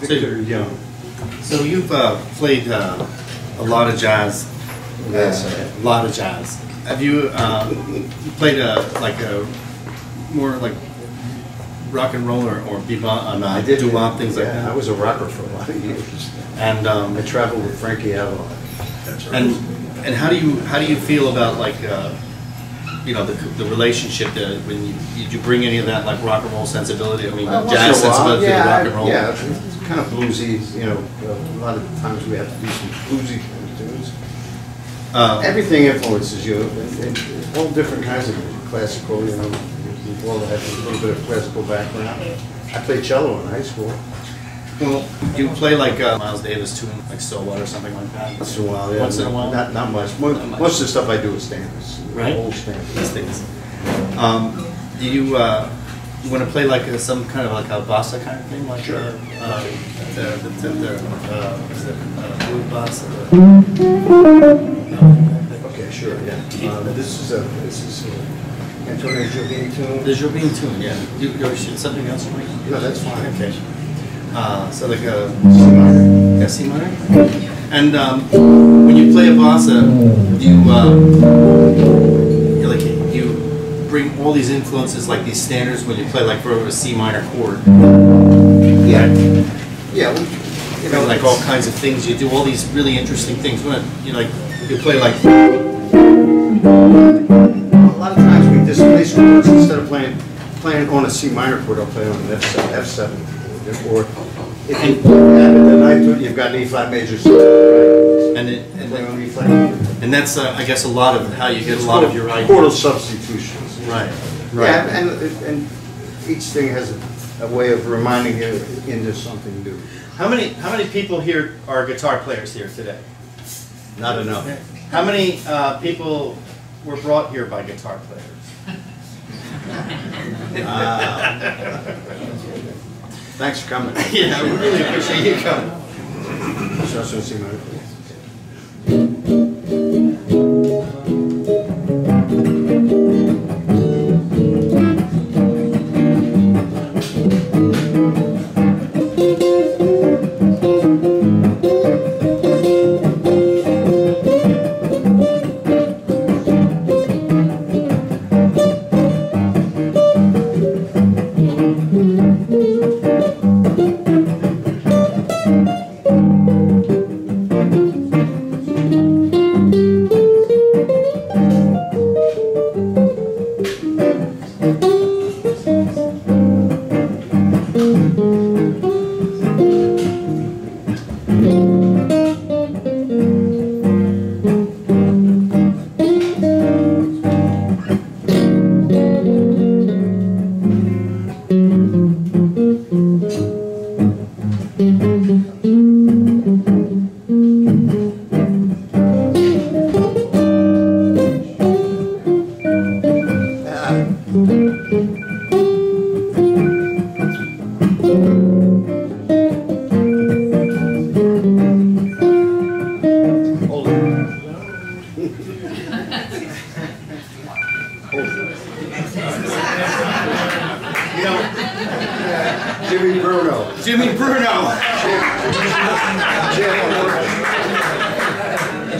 Richard Young. So you've played a lot of jazz. A lot of jazz. Have you played like a more like rock and roll or bebop, I did doo-wop, things like that? I was a rocker for a lot of years, and I traveled with Frankie Avalon. That's right. And how do you feel about like you know, the relationship that when did you bring any of that like rock and roll sensibility? I mean, jazz sensibility to rock and roll. Yeah, it's kind of bluesy. You know, a lot of times we have to do some bluesy kind of tunes. Everything influences you, and all different kinds of music. Classical, you know, we all have a little bit of classical background. I played cello in high school. Well, do you play like Miles Davis tune, like So What or something like that? Once in a while, yeah. Once in a while? Not much. Most of the stuff I do is standards. Right? Old standards. These things. Do you want to play like some kind of like a bossa kind of thing? Like sure. The blue bossa? Okay, sure, yeah. This is Antonio Jobim tune. The Jobim tune, yeah. Something else for me? No, that's fine. Okay. So like a C minor. Yeah, C minor. And when you play a bossa, do you bring all these influences, like these standards, when you play like for a C minor chord? Yeah. Yeah. You know, like all kinds of things. You do all these really interesting things. When you play like. A lot of times we displace chords instead of playing on a C minor chord. I'll play on an F7. Or if you add a ninth to it, you've got an E flat major. And that's I guess a lot of how you get a lot of your ideas. Chordal substitutions. Right. Right. Yeah, and each thing has a way of reminding you into something new. How many people here are guitar players here today? Not enough. How many people were brought here by guitar players? Thanks for coming. Yeah, we really appreciate you coming.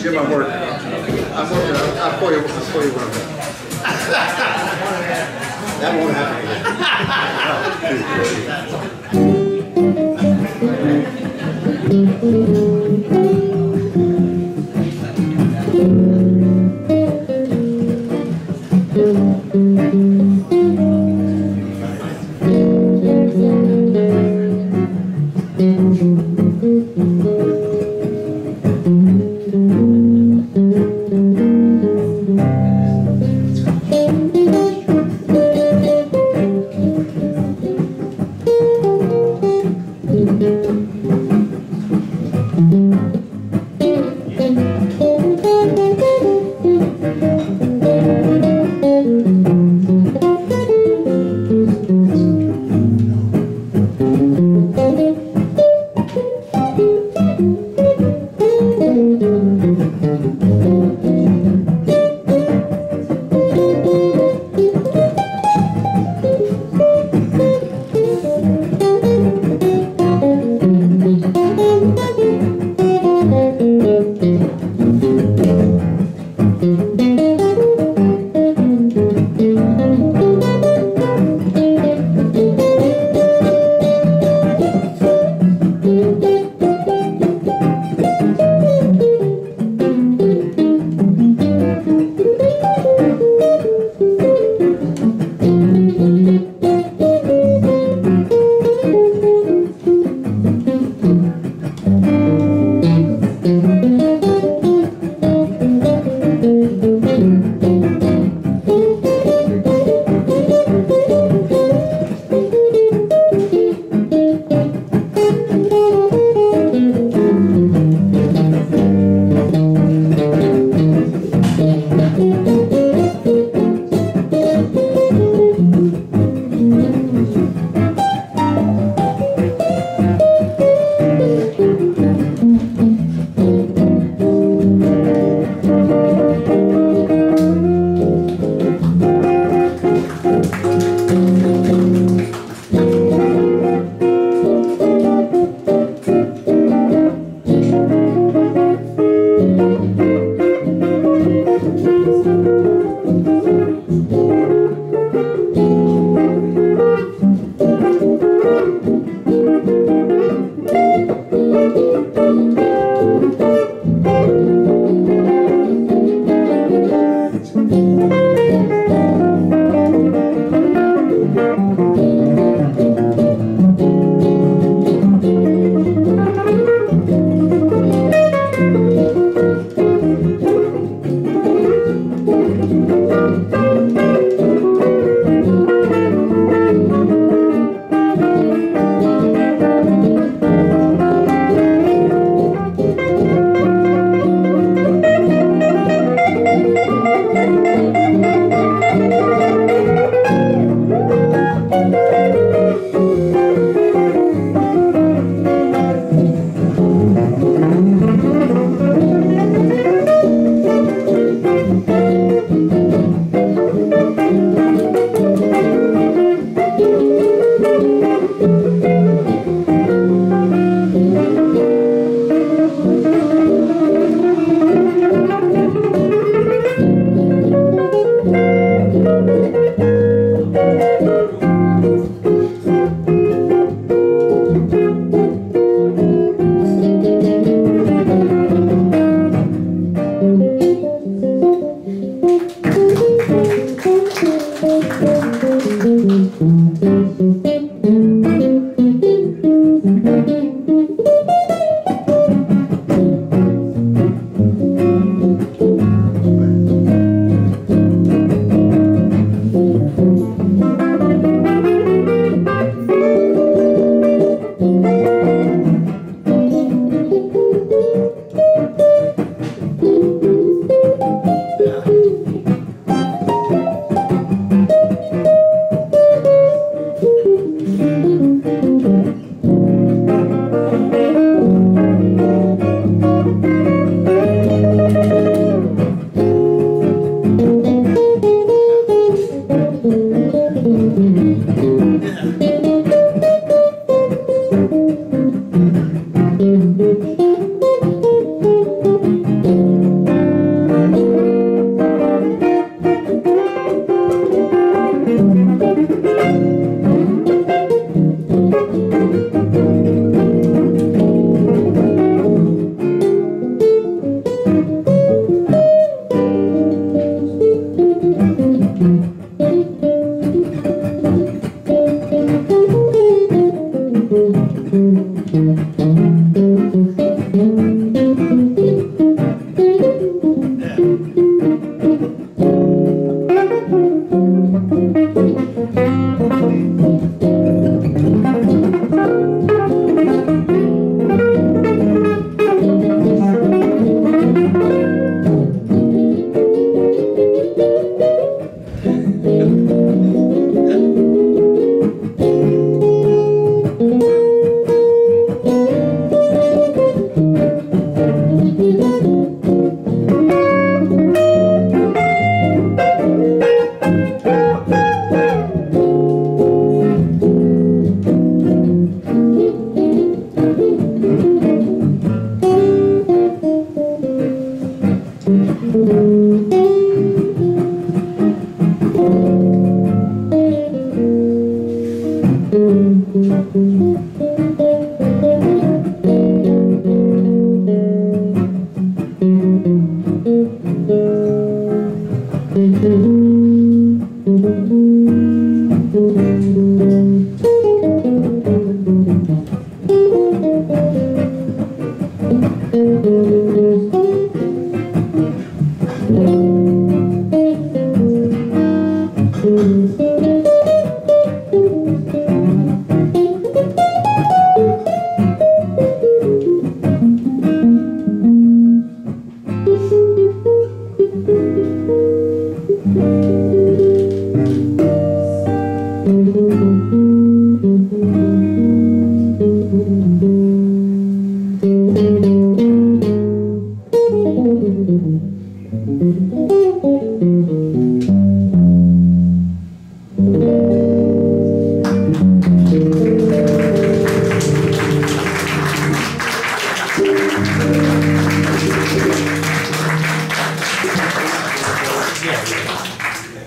Jim, I'm working. I'll call you one of them. That won't happen.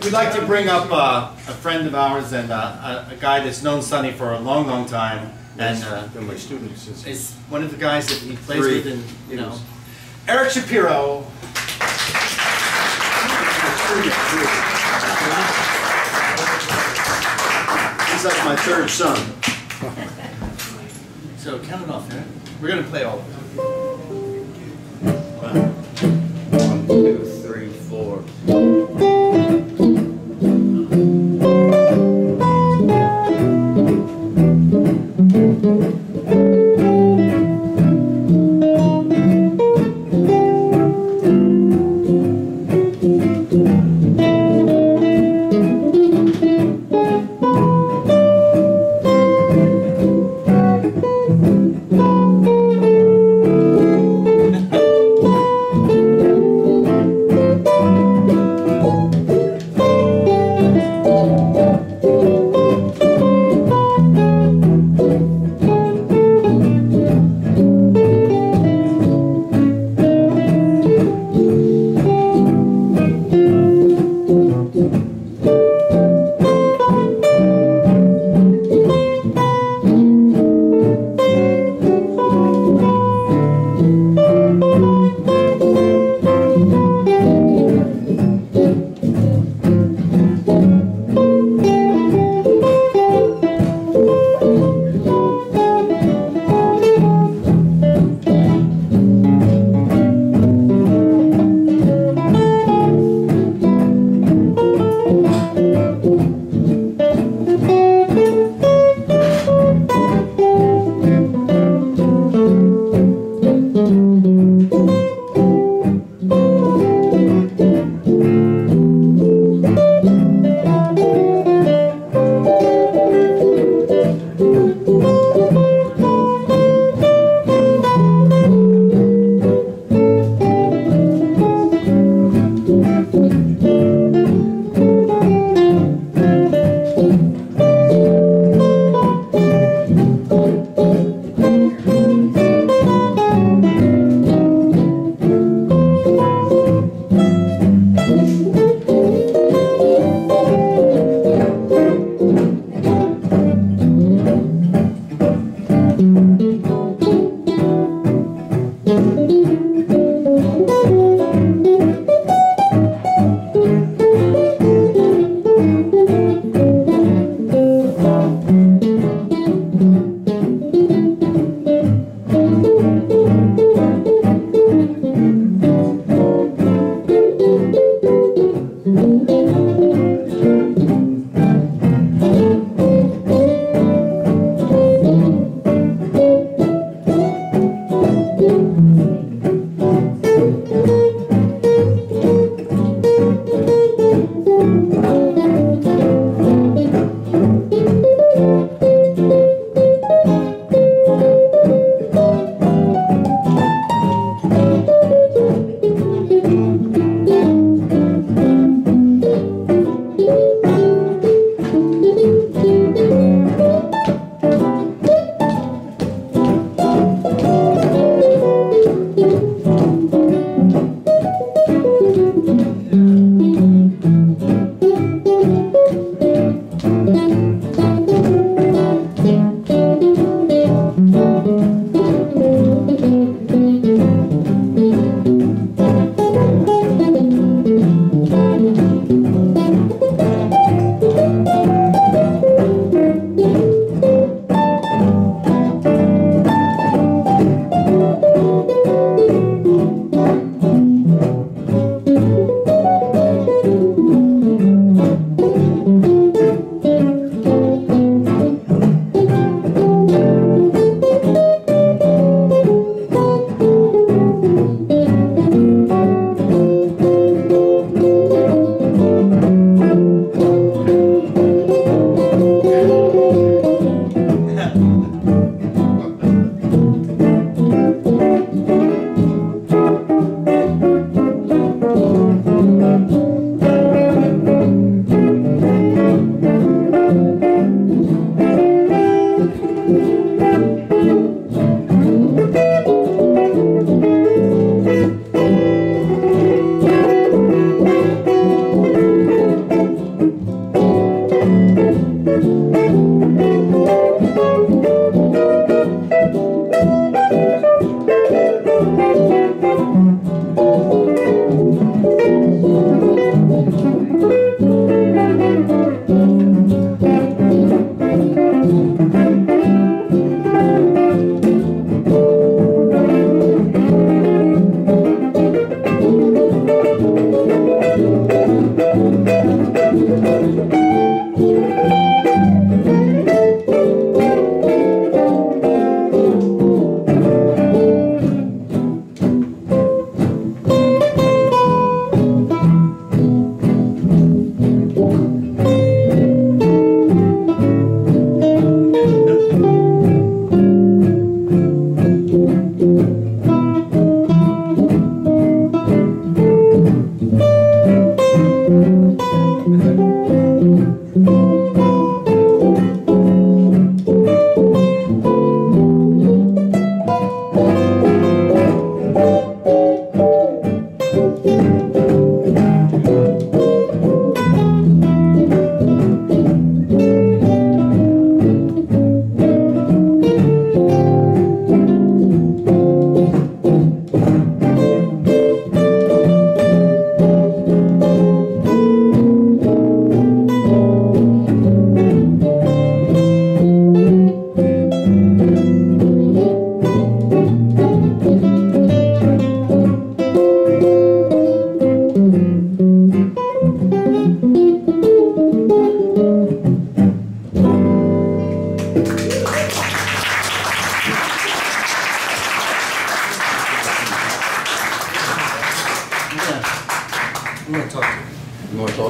We'd like to bring up a friend of ours and a guy that's known Sonny for a long, long time, and they're my students. is one of the guys that he plays with, and you know, Eric Shapiro. He's like my third son. So count it off there. We're gonna play all of them. 1, 2, 3, 4.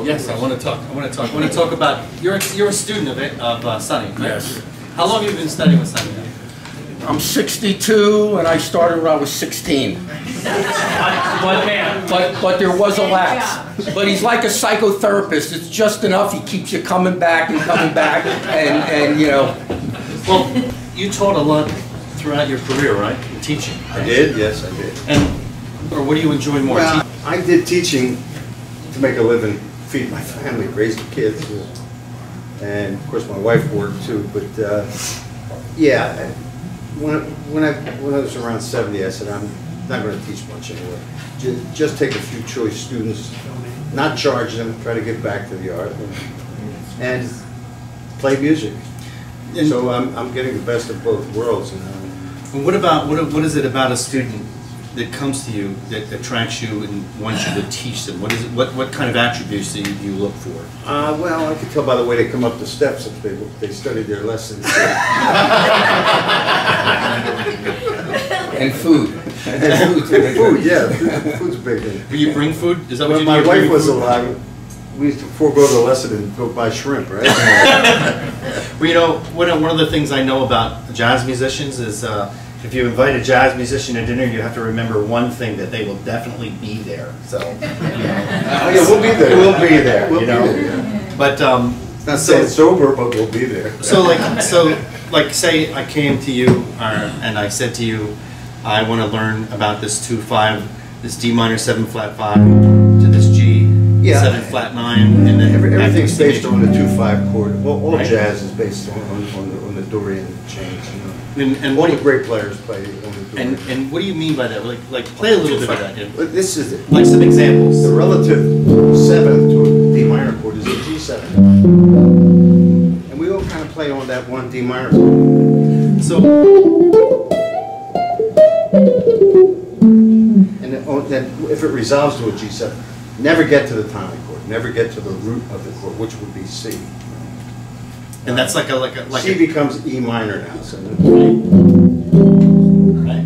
Yes, I want to talk. I want to talk about. You're a student of Sonny, right? Yes. How long have you been studying with Sonny? I'm 62, and I started when I was 16. But man, But there was a lapse. But he's like a psychotherapist. It's just enough. He keeps you coming back, and you know. Well, you taught a lot throughout your career, right? Teaching. I did, yes, I did. And or what do you enjoy more? Well, I did teaching to make a living, feed my family, raise the kids, and of course my wife worked too. But yeah, when I was around 70, I said I'm not going to teach much anymore. Just take a few choice students, not charge them, try to get back to the art, and play music. And so I'm getting the best of both worlds. And what is it about a student that comes to you that attracts you and wants you to teach them? What is it? What kind of attributes do you look for? Well, I can tell by the way they come up the steps if they studied their lessons. And food. Food, yeah, food's a big thing. Do you bring food? Is that what When you my do? wife was alive, we used to forego the lesson and go buy shrimp, right? Well, you know, one of the things I know about jazz musicians is if you invite a jazz musician to dinner, you have to remember one thing, that they will definitely be there. So, you know. Oh, yeah, we'll be there. We'll be there. We'll you be know. there, yeah. But Not saying sober, but we'll be there. So like say I came to you and I said to you, I want to learn about this 2/5, this D minor 7 flat 5 to this G 7 flat 9, and then everything's based on the 2/5 chord. Well, all right? jazz is based on the Dorian change. You know? And all the great players play on the Dorian. And what do you mean by that? Like play a little bit of that. Yeah. This is it. Like some examples. The relative 7th to a D minor chord is a G7. And we all kind of play on that one D minor chord. So, and then if it resolves to a G7, never get to the tonic chord, never get to the root of the chord, which would be C. and that's like C becomes E minor now. So right.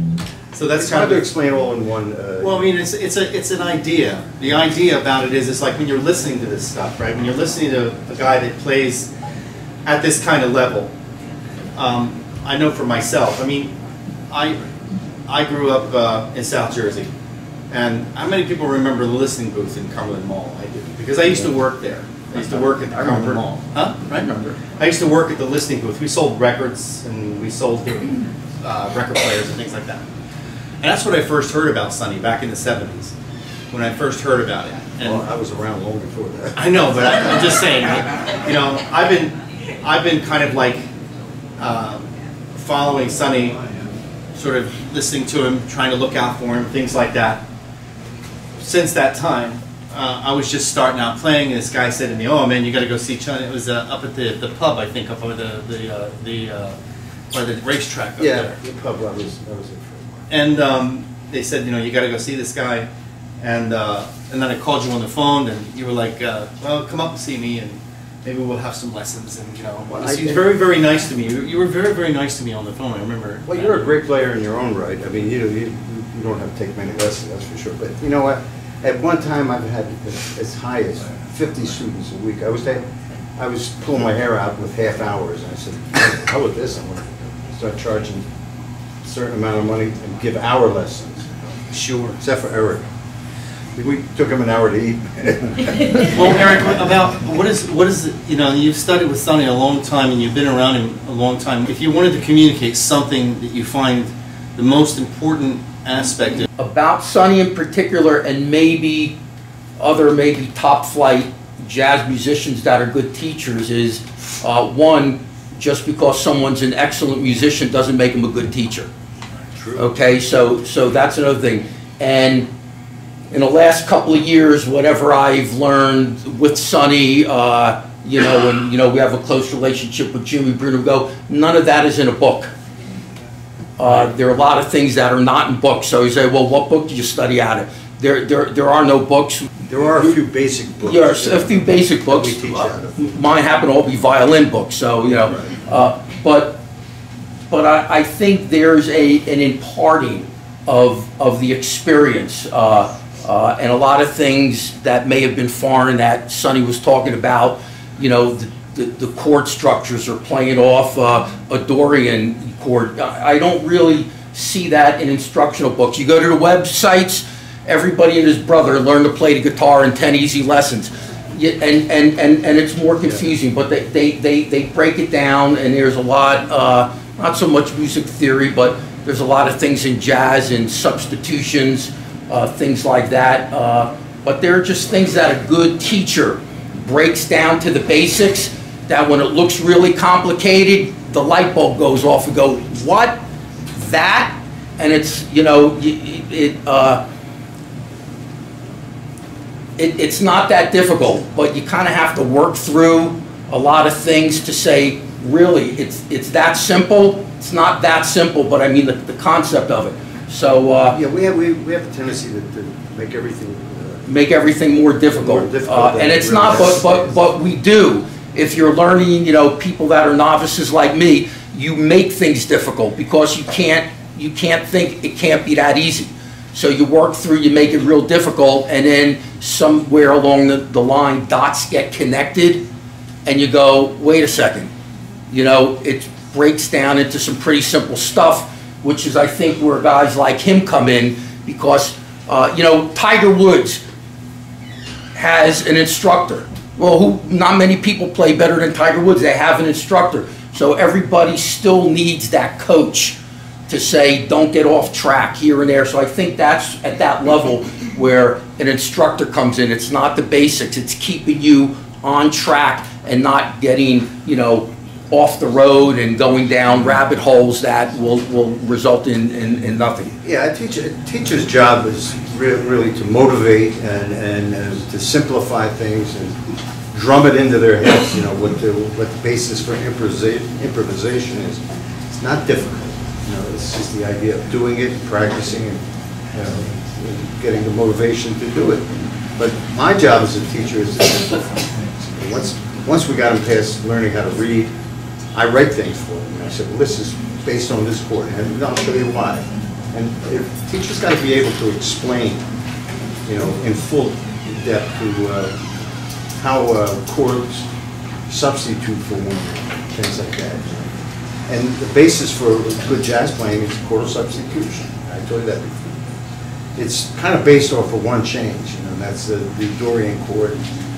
So that's it's kind hard to of explain all in one. well, I mean, it's an idea. The idea about it is, it's like when you're listening to this stuff, right? When you're listening to a guy that plays at this kind of level. I know for myself. I mean, I grew up in South Jersey, and how many people remember the listening booth in Cumberland Mall? I do, because I used to work there. I used to work at the Cumberland Mall. Huh? Right? I remember. I used to work at the listening booth. We sold records and we sold record players and things like that. And that's what I first heard about Sonny back in the 70s, when I first heard about it. And Well, I was around long before that. I know, but I'm just saying, you know, I've been kind of like following Sonny, sort of listening to him, trying to look out for him, things like that. Since that time, I was just starting out playing, and this guy said to me, "Oh man, you got to go see Sonny." It was up at the pub, I think, up over by the racetrack up there. The pub. I was there for a while. And they said, you know, you got to go see this guy. And then I called you on the phone, and you were like, "Well, come up and see me, and maybe we'll have some lessons." And you know, Well, he was very, very nice to me. You were very, very nice to me on the phone. I remember. Well, you're a great player in your own right. I mean, you don't have to take many lessons, that's for sure. But you know what? At one time, I've had as high as 50 students a week. I was pulling my hair out with half hours, and I said, "How with this? I'm going to start charging a certain amount of money and give hour lessons." Sure. Except for Eric. We took him an hour to eat. Well, Eric, about what is it, you know, you've studied with Sonny a long time, and you've been around him a long time. If you wanted to communicate something that you find the most important aspect about Sonny in particular, and maybe other top flight jazz musicians that are good teachers, is one, just because someone's an excellent musician doesn't make them a good teacher. True. Okay, so that's another thing. And in the last couple of years, whatever I've learned with Sonny, you know, and you know, we have a close relationship with Jimmy Bruno. None of that is in a book. There are a lot of things that are not in books. So you say, well, what book did you study out of? There are no books. There are a few basic books. Yes, a few basic books. We teach out of. Mine happen to all be violin books. So you know, Right. but I think there's an imparting of the experience. And a lot of things that may have been foreign that Sonny was talking about, you know, the chord structures are playing off a Dorian chord. I don't really see that in instructional books. You go to the websites, everybody and his brother learn to play the guitar in 10 easy lessons. And it's more confusing, but they break it down, and there's a lot, not so much music theory, but there's a lot of things in jazz and substitutions, things like that. But there are just things that a good teacher breaks down to the basics, that when it looks really complicated, the light bulb goes off and go, what? That? And it's, you know, it's not that difficult, but you kind of have to work through a lot of things to say, really, it's that simple. It's not that simple, but I mean the concept of it. So yeah, we have a tendency to make everything more difficult. And it's really not, but we do. If you're learning, you know, people that are novices like me, you make things difficult because you can't think it can't be that easy. So you work through, you make it real difficult, and then somewhere along the line, dots get connected, and you go, wait a second. You know, it breaks down into some pretty simple stuff, which is, I think, where guys like him come in, because, you know, Tiger Woods has an instructor. Well, not many people play better than Tiger Woods. They have an instructor. So everybody still needs that coach to say, don't get off track here and there. So I think that's at that level where an instructor comes in. It's not the basics. It's keeping you on track and not getting, you know, off the road and going down rabbit holes that will result in nothing. Yeah, a teacher's job is really to motivate and to simplify things and drum it into their heads, you know, what the basis for improvisation is. It's not difficult. You know, it's just the idea of doing it, practicing, and you know, getting the motivation to do it. But my job as a teacher is to simplify things. Once we got them past learning how to read, I write things for them. And I said, well, this is based on this chord, and I'll show you why. And teachers got to be able to explain, you know, in full depth to how chords substitute for one, things like that. And the basis for good jazz playing is chordal substitution. I told you that before. It's kind of based off of one change, you know, and that's the Dorian chord.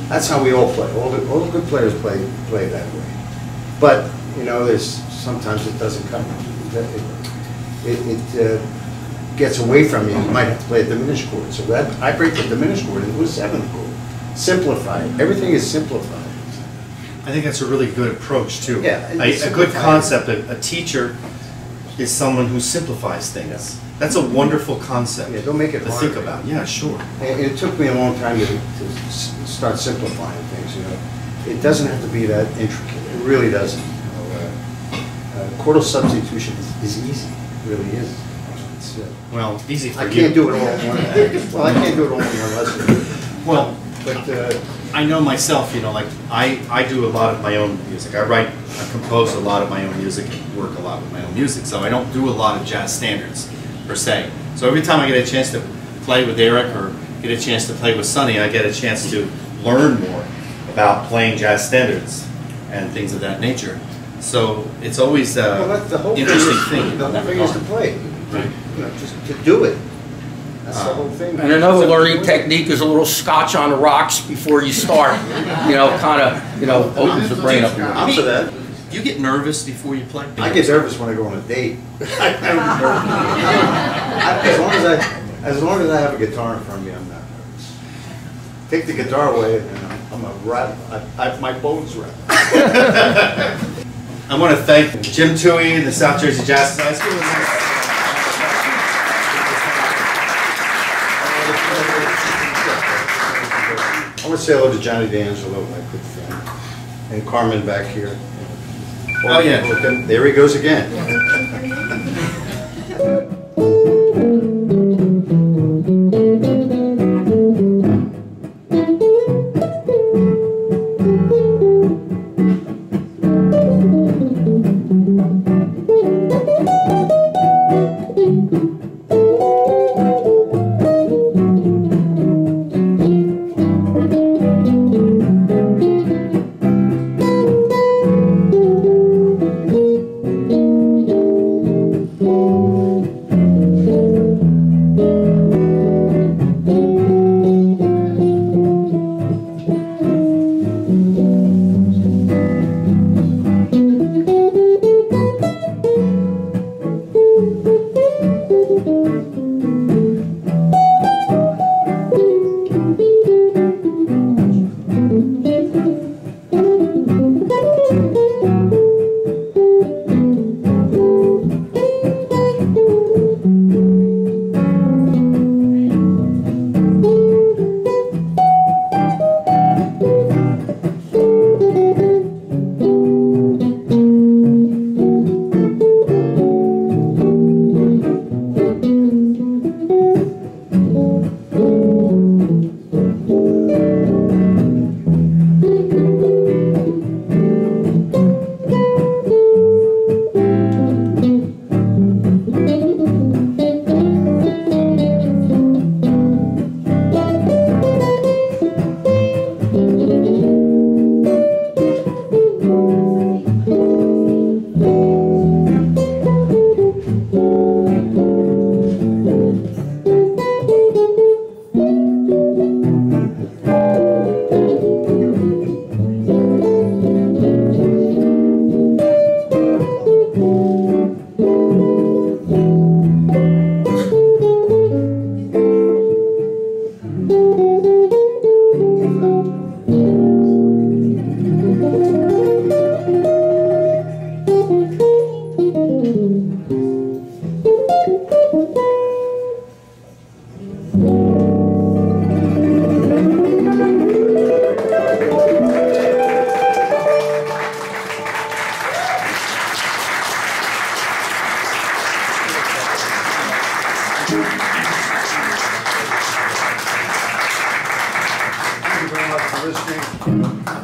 That's how we all play. All the good players play that way. But you know, sometimes it doesn't come. It gets away from you. You might have to play a diminished chord. So that I break the diminished chord into a seventh chord. Simplify. Everything is simplified. I think that's a really good approach too. Yeah, and A good simplify it. concept. A teacher is someone who simplifies things. That's a wonderful concept. Yeah, don't make it to hard. think about. Yeah, sure. And it took me a long time to start simplifying things, you know. It doesn't have to be that intricate. It really doesn't. You know, chordal substitution is easy. It really is. It's, Well, easy for I you. can't do it all in one. Well, I can't do it all in one lesson. Well, But I know myself, you know, like I do a lot of my own music. I compose a lot of my own music and work a lot with my own music. So I don't do a lot of jazz standards per se. So every time I get a chance to play with Eric or get a chance to play with Sonny, I get a chance to learn more about playing jazz standards and things of that nature. So it's always well, that's the whole interesting thing. thing. The whole thing is to play. Right. You know, just to do it. That's the whole thing. And another learning technique is a little scotch on the rocks before you start. You know, kind of, you know, opens the brain up. I'm for that. Do you get nervous before you play? I get nervous when I go on a date. As long as I have a guitar in front of me, I'm not nervous. Take the guitar away, and I'm a rat. My bones rattle. I want to thank Jim Toohey and the South Jersey Jazz Society. I want to say hello to Johnny D'Angelo, my good friend, and Carmen back here. Oh, yeah. There he goes again.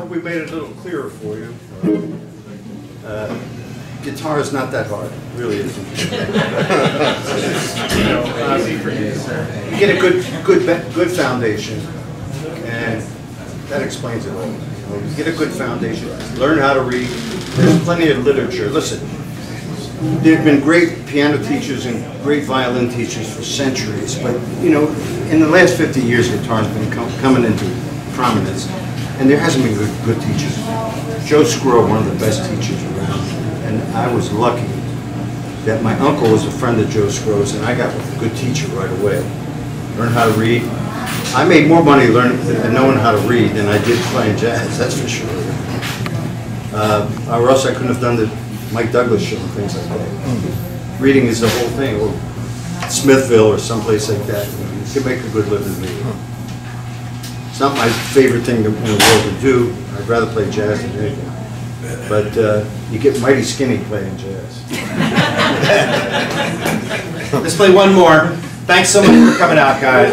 we made it a little clearer for you. Guitar is not that hard, it really isn't. You get a good foundation, and that explains it all. You get a good foundation, learn how to read. There's plenty of literature. Listen, there have been great piano teachers and great violin teachers for centuries, but in the last 50 years, guitar's been coming into prominence, and there hasn't been good teachers. Joe Scrow, one of the best teachers around, and I was lucky that my uncle was a friend of Joe Scrow's, and I got with a good teacher right away. Learned how to read. I made more money knowing how to read than I did playing jazz, that's for sure. or else I couldn't have done the Mike Douglas show and things like that. Reading is the whole thing, or Smithville or someplace like that. You can make a good living reading. It's not my favorite thing in the world to do. I'd rather play jazz than anything. But you get mighty skinny playing jazz. Let's play one more. Thanks so much for coming out, guys.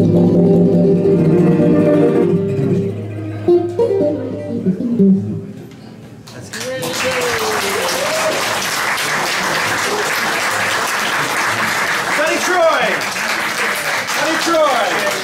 Sonny Troy! Sonny Troy!